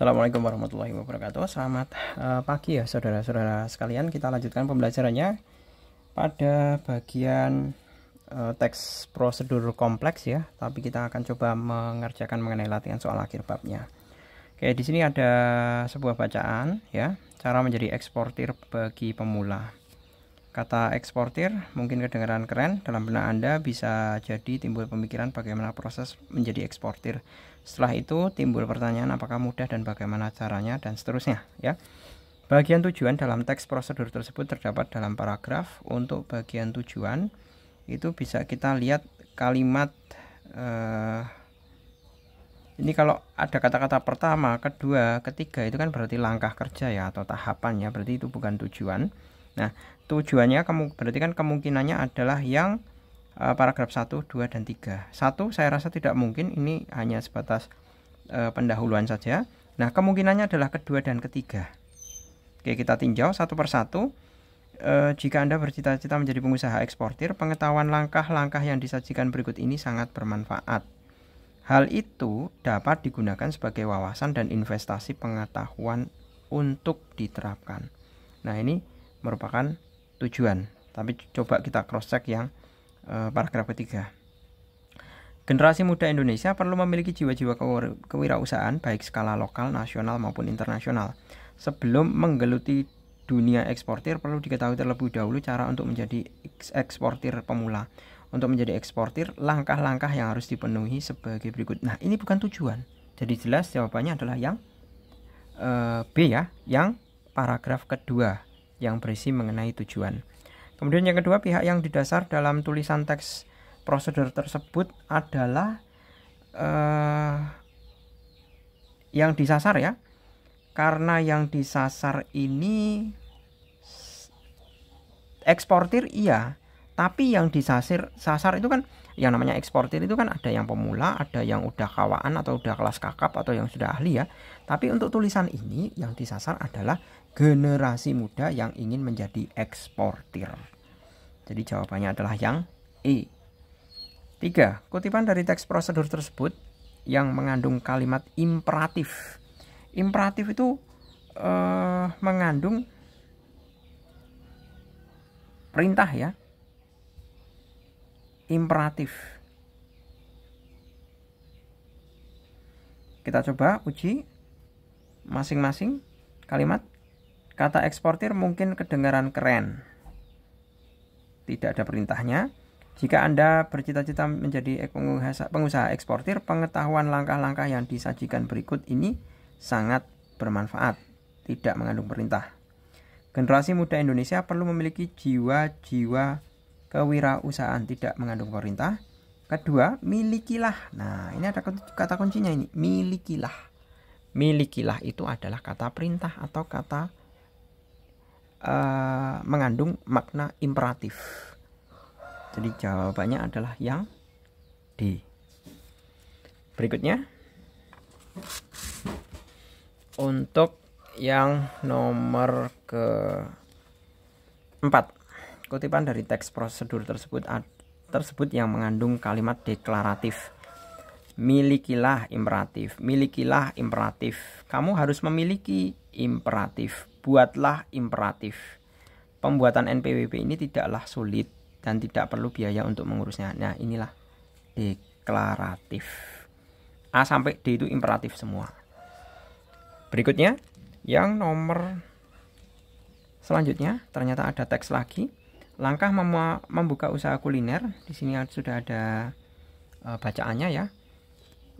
Assalamualaikum warahmatullahi wabarakatuh. Selamat pagi ya saudara-saudara sekalian. Kita lanjutkan pembelajarannya pada bagian teks prosedur kompleks ya. Tapi kita akan coba mengerjakan mengenai latihan soal akhir babnya. Oke, di sini ada sebuah bacaan ya. Cara menjadi eksportir bagi pemula. Kata eksportir mungkin kedengaran keren, dalam benak Anda bisa jadi timbul pemikiran bagaimana proses menjadi eksportir. Setelah itu timbul pertanyaan apakah mudah dan bagaimana caranya dan seterusnya ya. Bagian tujuan dalam teks prosedur tersebut terdapat dalam paragraf. Untuk bagian tujuan itu bisa kita lihat kalimat ini kalau ada kata-kata pertama, kedua, ketiga itu kan berarti langkah kerja ya atau tahapan ya, berarti itu bukan tujuan. Nah, tujuannya berarti kan kemungkinannya adalah yang paragraf 1, 2, dan 3. 1 saya rasa tidak mungkin, ini hanya sebatas pendahuluan saja. Nah, kemungkinannya adalah kedua dan ketiga. Oke, kita tinjau satu persatu. Jika Anda bercita-cita menjadi pengusaha eksportir, pengetahuan langkah-langkah yang disajikan berikut ini sangat bermanfaat. Hal itu dapat digunakan sebagai wawasan dan investasi pengetahuan untuk diterapkan. Nah, ini merupakan tujuan. Tapi coba kita cross check yang paragraf ketiga. Generasi muda Indonesia perlu memiliki jiwa-jiwa kewirausahaan baik skala lokal, nasional maupun internasional. Sebelum menggeluti dunia eksportir perlu diketahui terlebih dahulu cara untuk menjadi eksportir pemula. Untuk menjadi eksportir, langkah-langkah yang harus dipenuhi sebagai berikut. Nah, ini bukan tujuan. Jadi jelas jawabannya adalah yang B ya, yang paragraf kedua yang berisi mengenai tujuan. Kemudian yang kedua, pihak yang didasar dalam tulisan teks prosedur tersebut adalah yang disasar ya. Karena yang disasar ini eksportir iya, tapi yang sasar itu kan yang namanya eksportir itu kan ada yang pemula, ada yang udah kawaan atau udah kelas kakap atau yang sudah ahli ya. Tapi untuk tulisan ini yang disasar adalah generasi muda yang ingin menjadi eksportir. Jadi jawabannya adalah yang E. 3. Kutipan dari teks prosedur tersebut yang mengandung kalimat imperatif. Imperatif itu mengandung perintah ya. Imperatif. Kita coba uji masing-masing kalimat. Kata eksportir mungkin kedengaran keren. Tidak ada perintahnya. Jika Anda bercita-cita menjadi pengusaha eksportir, pengetahuan langkah-langkah yang disajikan berikut ini sangat bermanfaat. Tidak mengandung perintah. Generasi muda Indonesia perlu memiliki jiwa-jiwa kewirausahaan, tidak mengandung perintah. Kedua, milikilah. Nah, ini ada kata kuncinya ini, milikilah. Milikilah itu adalah kata perintah atau kata mengandung makna imperatif. Jadi jawabannya adalah yang D. Berikutnya, untuk yang nomor keempat, kutipan dari teks prosedur tersebut yang mengandung kalimat deklaratif. Milikilah imperatif, milikilah imperatif. Kamu harus memiliki imperatif, buatlah imperatif. Pembuatan NPWP ini tidaklah sulit dan tidak perlu biaya untuk mengurusnya. Nah, inilah deklaratif. A sampai D itu imperatif semua. Berikutnya, yang nomor selanjutnya ternyata ada teks lagi. Langkah membuka usaha kuliner. Di sini sudah ada bacaannya ya.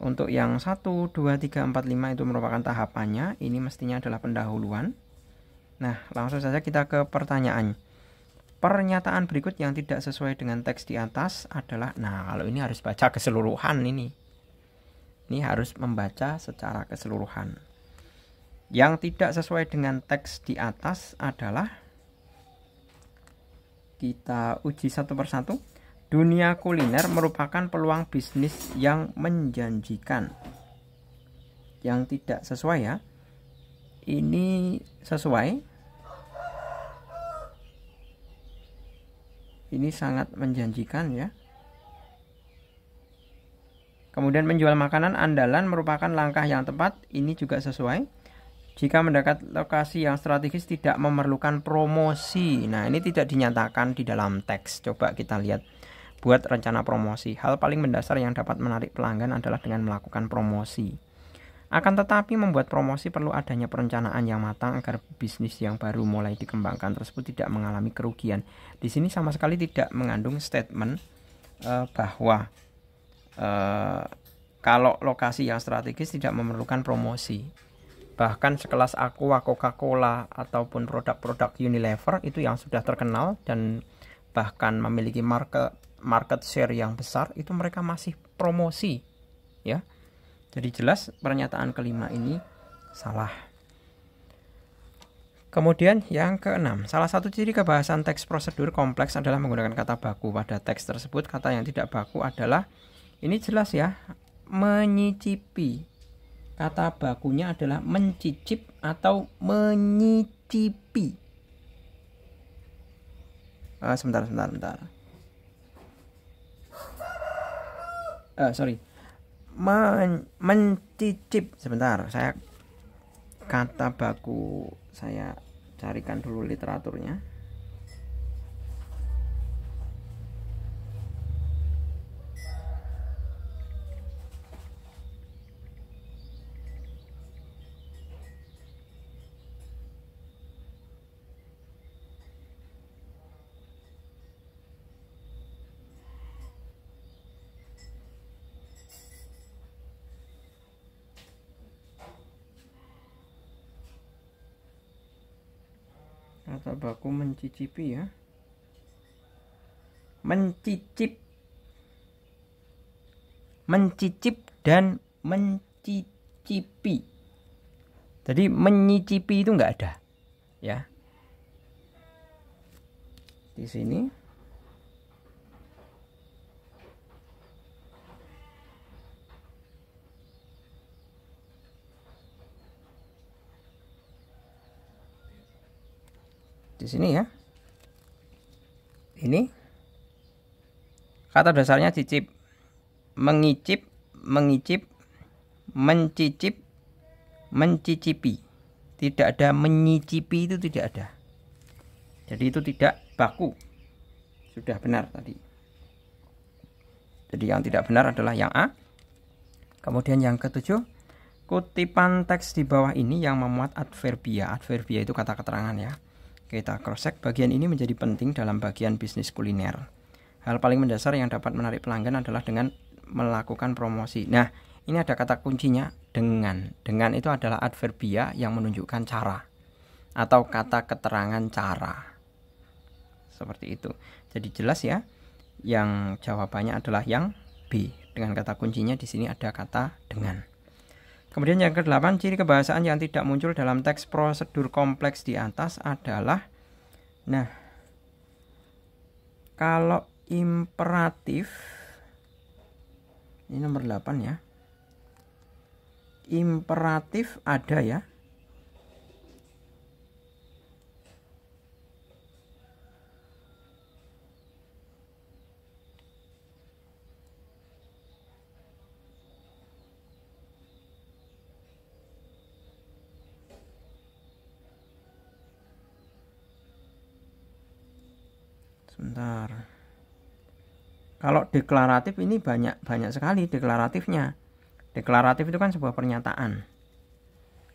Untuk yang 1, 2, 3, 4, 5 itu merupakan tahapannya. Ini mestinya adalah pendahuluan. Nah, langsung saja kita ke pertanyaan. Pernyataan berikut yang tidak sesuai dengan teks di atas adalah, nah kalau ini harus baca keseluruhan ini. Ini harus membaca secara keseluruhan. Yang tidak sesuai dengan teks di atas adalah, kita uji satu persatu. Dunia kuliner merupakan peluang bisnis yang menjanjikan. Yang tidak sesuai ya. Ini sesuai. Ini sangat menjanjikan ya. Kemudian menjual makanan andalan merupakan langkah yang tepat. Ini juga sesuai. Jika mendekat lokasi yang strategis tidak memerlukan promosi. Nah, ini tidak dinyatakan di dalam teks. Coba kita lihat. Buat rencana promosi. Hal paling mendasar yang dapat menarik pelanggan adalah dengan melakukan promosi. Akan tetapi membuat promosi perlu adanya perencanaan yang matang agar bisnis yang baru mulai dikembangkan tersebut tidak mengalami kerugian. Di sini sama sekali tidak mengandung statement bahwa kalau lokasi yang strategis tidak memerlukan promosi. Bahkan sekelas Aqua, Coca-Cola ataupun produk-produk Unilever itu yang sudah terkenal dan bahkan memiliki market share yang besar, itu mereka masih promosi, ya. Jadi jelas pernyataan kelima ini salah. Kemudian yang keenam, salah satu ciri kebahasan teks prosedur kompleks adalah menggunakan kata baku pada teks tersebut. Kata yang tidak baku adalah, ini jelas ya, menyicipi. Kata bakunya adalah mencicip atau menyicipi. Sebentar. Mencicip. Sebentar, saya kata baku saya carikan dulu literaturnya. Kata baku mencicipi ya. Mencicip dan mencicipi. Jadi menyicipi itu enggak ada, ya. Di sini ya. Ini kata dasarnya cicip, mengicip, mencicip, mencicipi. Tidak ada menyicipi, itu tidak ada. Jadi itu tidak baku. Sudah benar tadi. Jadi yang tidak benar adalah yang A. Kemudian yang ketujuh, kutipan teks di bawah ini yang memuat adverbia. Adverbia itu kata keterangan ya. Kita cross-check, bagian ini menjadi penting dalam bagian bisnis kuliner. Hal paling mendasar yang dapat menarik pelanggan adalah dengan melakukan promosi. Nah, ini ada kata kuncinya dengan. Dengan itu adalah adverbia yang menunjukkan cara atau kata keterangan cara. Seperti itu. Jadi jelas ya, yang jawabannya adalah yang B. Dengan kata kuncinya di sini ada kata dengan. Kemudian yang ke-8, ciri kebahasaan yang tidak muncul dalam teks prosedur kompleks di atas adalah, nah, kalau imperatif, ini nomor 8 ya, imperatif ada ya. Sebentar. Kalau deklaratif ini banyak sekali deklaratifnya. Deklaratif itu kan sebuah pernyataan.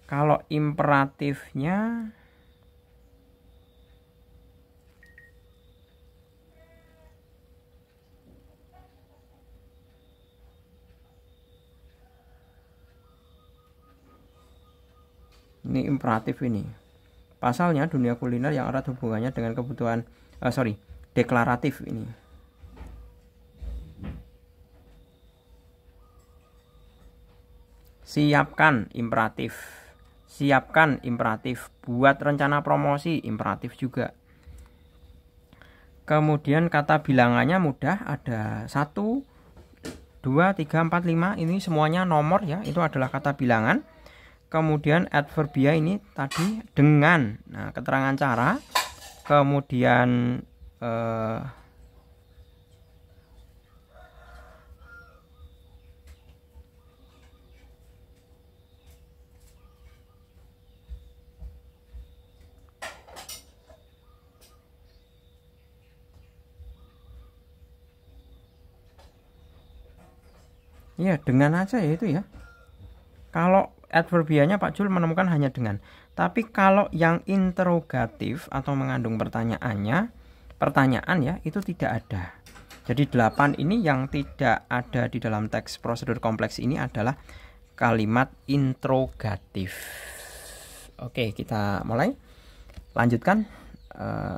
Kalau imperatifnya ini imperatif ini. Pasalnya dunia kuliner yang erat hubungannya dengan kebutuhan deklaratif ini. Siapkan imperatif. Siapkan imperatif. Buat rencana promosi imperatif juga. Kemudian kata bilangannya mudah, ada 1, 2, 3, 4, 5. Ini semuanya nomor ya, itu adalah kata bilangan. Kemudian adverbia ini tadi dengan. Nah, keterangan cara. Kemudian Ya, dengan aja ya itu ya. Kalau adverbianya Pak Jul menemukan hanya dengan. Tapi kalau yang interrogatif atau mengandung pertanyaan ya, itu tidak ada. Jadi 8 ini yang tidak ada di dalam teks prosedur kompleks ini adalah kalimat interrogatif. Oke, kita mulai. Lanjutkan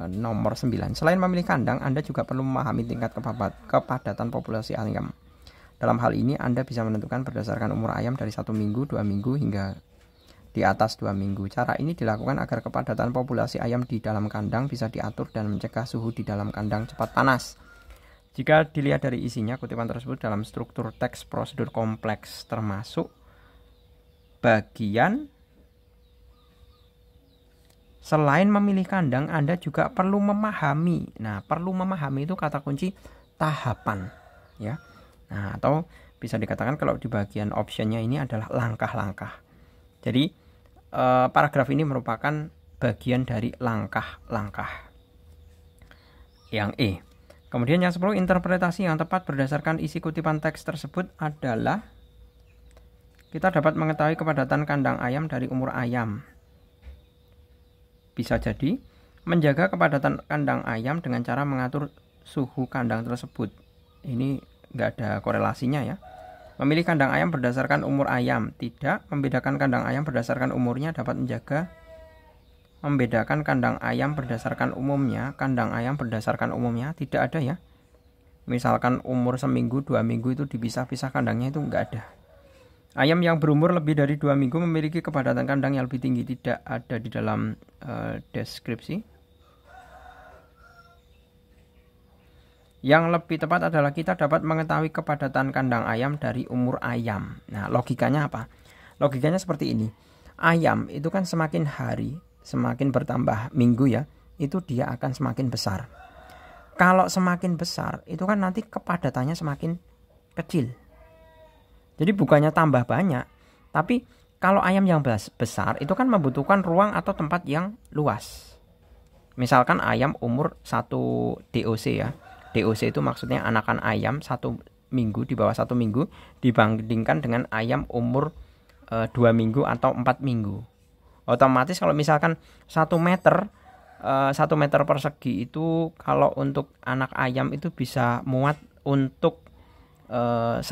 nomor 9. Selain memilih kandang, Anda juga perlu memahami tingkat kepadatan populasi ayam. Dalam hal ini Anda bisa menentukan berdasarkan umur ayam dari 1 minggu, 2 minggu hingga di atas 2 minggu. Cara ini dilakukan agar kepadatan populasi ayam di dalam kandang bisa diatur dan mencegah suhu di dalam kandang cepat panas. Jika dilihat dari isinya, kutipan tersebut dalam struktur teks prosedur kompleks termasuk bagian selain memilih kandang, Anda juga perlu memahami. Nah, perlu memahami itu kata kunci tahapan ya. Nah, atau bisa dikatakan kalau di bagian optionnya ini adalah langkah-langkah. Jadi paragraf ini merupakan bagian dari langkah-langkah. Yang E. Kemudian yang 10, interpretasi yang tepat berdasarkan isi kutipan teks tersebut adalah kita dapat mengetahui kepadatan kandang ayam dari umur ayam. Bisa jadi menjaga kepadatan kandang ayam dengan cara mengatur suhu kandang tersebut. Ini nggak ada korelasinya ya. Memilih kandang ayam berdasarkan umur ayam, tidak. Membedakan kandang ayam berdasarkan umurnya dapat menjaga. Membedakan kandang ayam berdasarkan umumnya, kandang ayam berdasarkan umumnya tidak ada ya. Misalkan umur seminggu, 2 minggu itu dipisah-pisah kandangnya, itu nggak ada. Ayam yang berumur lebih dari 2 minggu memiliki kepadatan kandang yang lebih tinggi, tidak ada di dalam deskripsi. Yang lebih tepat adalah kita dapat mengetahui kepadatan kandang ayam dari umur ayam. Nah, logikanya apa? Logikanya seperti ini. Ayam itu kan semakin hari, semakin bertambah minggu ya, itu dia akan semakin besar. Kalau semakin besar, itu kan nanti kepadatannya semakin kecil. Jadi bukannya tambah banyak, tapi kalau ayam yang besar itu kan membutuhkan ruang atau tempat yang luas. Misalkan ayam umur 1 DOC ya. DOC itu maksudnya anakan ayam 1 minggu, di bawah 1 minggu dibandingkan dengan ayam umur 2 minggu atau 4 minggu. Otomatis kalau misalkan 1 meter 1 meter persegi itu kalau untuk anak ayam itu bisa muat untuk 100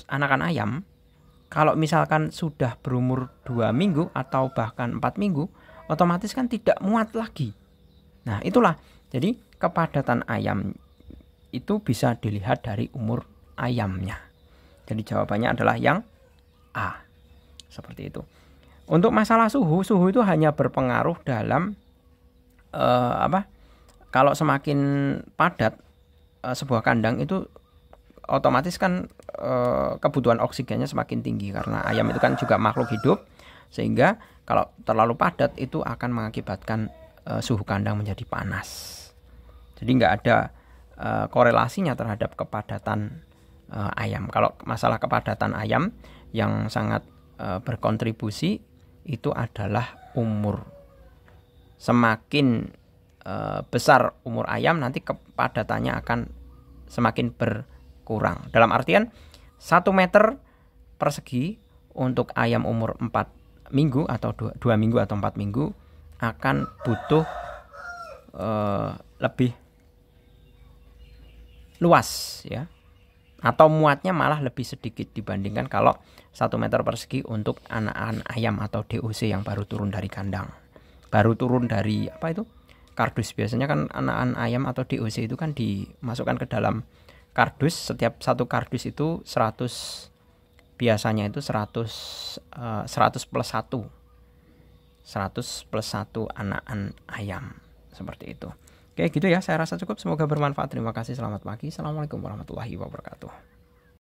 anakan ayam. Kalau misalkan sudah berumur 2 minggu atau bahkan 4 minggu, otomatis kan tidak muat lagi. Nah, itulah. Jadi kepadatan ayam itu bisa dilihat dari umur ayamnya. Jadi jawabannya adalah yang A. Seperti itu. Untuk masalah suhu itu hanya berpengaruh dalam kalau semakin padat sebuah kandang itu otomatis kan kebutuhan oksigennya semakin tinggi, karena ayam itu kan juga makhluk hidup, sehingga kalau terlalu padat itu akan mengakibatkan suhu kandang menjadi panas. Jadi nggak ada korelasinya terhadap kepadatan ayam. Kalau masalah kepadatan ayam yang sangat berkontribusi itu adalah umur. Semakin besar umur ayam, nanti kepadatannya akan semakin berkurang. Dalam artian 1 meter persegi untuk ayam umur 4 minggu atau 2 minggu atau 4 minggu akan butuh lebih luas ya, atau muatnya malah lebih sedikit dibandingkan kalau 1 meter persegi untuk anak-anak ayam atau DOC yang baru turun dari kandang, baru turun dari kardus. Biasanya kan anak-anak ayam atau DOC itu kan dimasukkan ke dalam kardus. Setiap satu kardus itu 100, biasanya itu 100 plus 1 anak-anak ayam, seperti itu. Oke, gitu ya, saya rasa cukup. Semoga bermanfaat. Terima kasih, selamat pagi. Assalamualaikum warahmatullahi wabarakatuh.